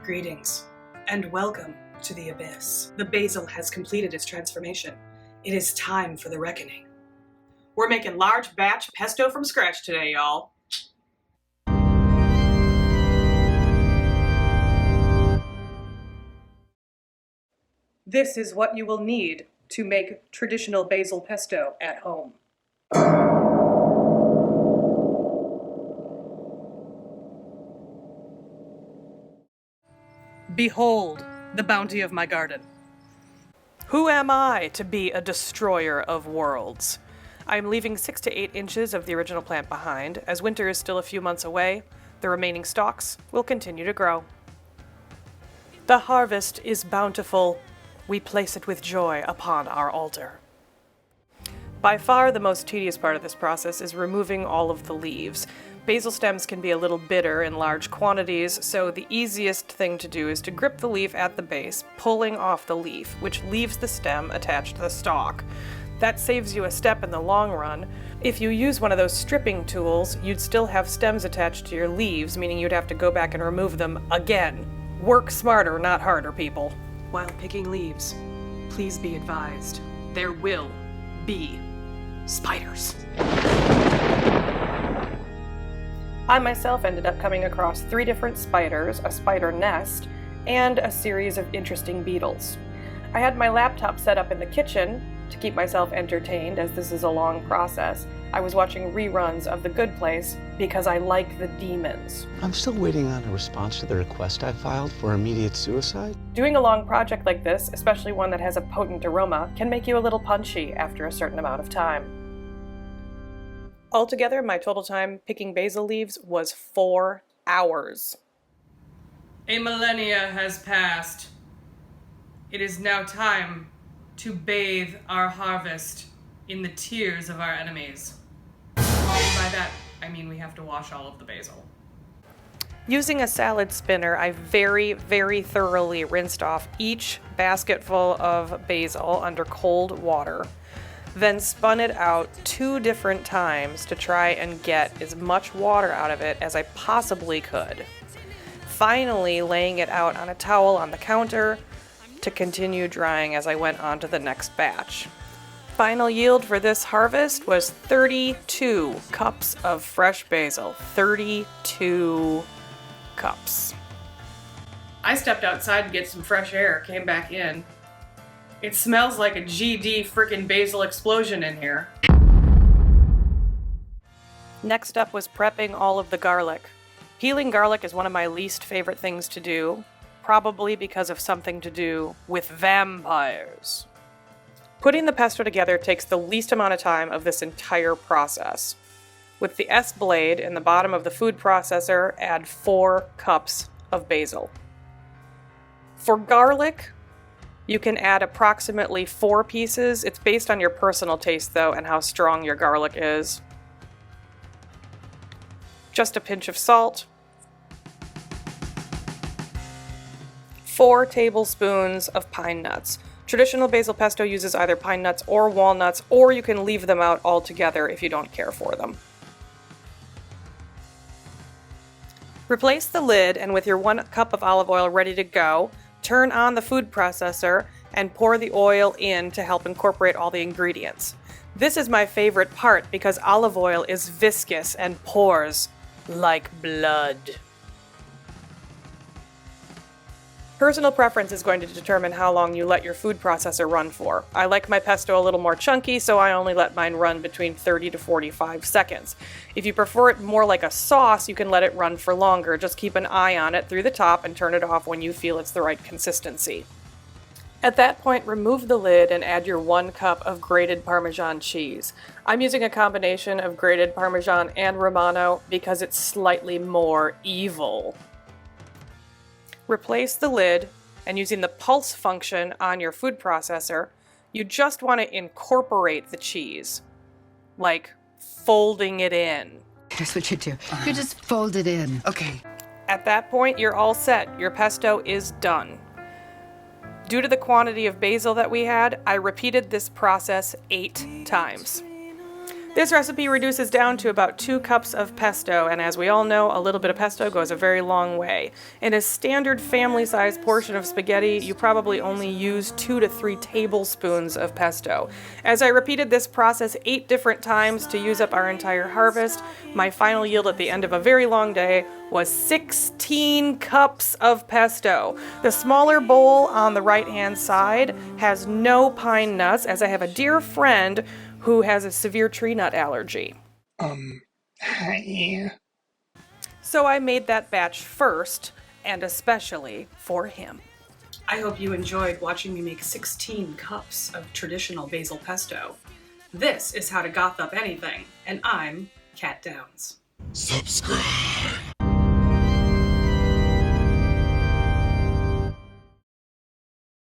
Greetings, and welcome to the Abyss. The basil has completed its transformation. It is time for the reckoning. We're making large batch pesto from scratch today, y'all. This is what you will need to make traditional basil pesto at home. Behold the bounty of my garden. Who am I to be a destroyer of worlds? I am leaving 6 to 8 inches of the original plant behind. As winter is still a few months away, the remaining stalks will continue to grow. The harvest is bountiful. We place it with joy upon our altar. By far the most tedious part of this process is removing all of the leaves. Basil stems can be a little bitter in large quantities, so the easiest thing to do is to grip the leaf at the base, pulling off the leaf, which leaves the stem attached to the stalk. That saves you a step in the long run. If you use one of those stripping tools, you'd still have stems attached to your leaves, meaning you'd have to go back and remove them again. Work smarter, not harder, people. While picking leaves, please be advised, there will be spiders. I myself ended up coming across 3 different spiders, a spider nest, and a series of interesting beetles. I had my laptop set up in the kitchen to keep myself entertained, as this is a long process. I was watching reruns of The Good Place because I like the demons. I'm still waiting on a response to the request I filed for immediate suicide. Doing a long project like this, especially one that has a potent aroma, can make you a little punchy after a certain amount of time. Altogether, my total time picking basil leaves was 4 hours. A millennia has passed. It is now time to bathe our harvest in the tears of our enemies. And by that, I mean we have to wash all of the basil. Using a salad spinner, I very, very thoroughly rinsed off each basketful of basil under cold water, then spun it out 2 different times to try and get as much water out of it as I possibly could. Finally, laying it out on a towel on the counter to continue drying as I went on to the next batch. Final yield for this harvest was 32 cups of fresh basil. 32 cups. I stepped outside to get some fresh air, came back in. It smells like a GD frickin' basil explosion in here. Next up was prepping all of the garlic. Peeling garlic is one of my least favorite things to do, probably because of something to do with vampires. Putting the pesto together takes the least amount of time of this entire process. With the S blade in the bottom of the food processor, add 4 cups of basil. For garlic, you can add approximately 4 pieces. It's based on your personal taste, though, and how strong your garlic is. Just a pinch of salt. 4 tablespoons of pine nuts. Traditional basil pesto uses either pine nuts or walnuts, or you can leave them out altogether if you don't care for them. Replace the lid, and with your 1 cup of olive oil ready to go, turn on the food processor and pour the oil in to help incorporate all the ingredients. This is my favorite part because olive oil is viscous and pours like blood. Personal preference is going to determine how long you let your food processor run for. I like my pesto a little more chunky, so I only let mine run between 30 to 45 seconds. If you prefer it more like a sauce, you can let it run for longer. Just keep an eye on it through the top and turn it off when you feel it's the right consistency. At that point, remove the lid and add your 1 cup of grated Parmesan cheese. I'm using a combination of grated Parmesan and Romano because it's slightly more evil. Replace the lid, and using the pulse function on your food processor, you just want to incorporate the cheese, like folding it in. Here's what you do. You just fold it in. Okay. At that point, you're all set. Your pesto is done. Due to the quantity of basil that we had, I repeated this process 8 times. This recipe reduces down to about 2 cups of pesto, and as we all know, a little bit of pesto goes a very long way. In a standard family-sized portion of spaghetti, you probably only use 2 to 3 tablespoons of pesto. As I repeated this process 8 different times to use up our entire harvest, my final yield at the end of a very long day was 16 cups of pesto. The smaller bowl on the right-hand side has no pine nuts, as I have a dear friend who has a severe tree nut allergy. Hi. So I made that batch first, and especially for him. I hope you enjoyed watching me make 16 cups of traditional basil pesto. This is how to goth up anything, and I'm Kat Downs. Subscribe.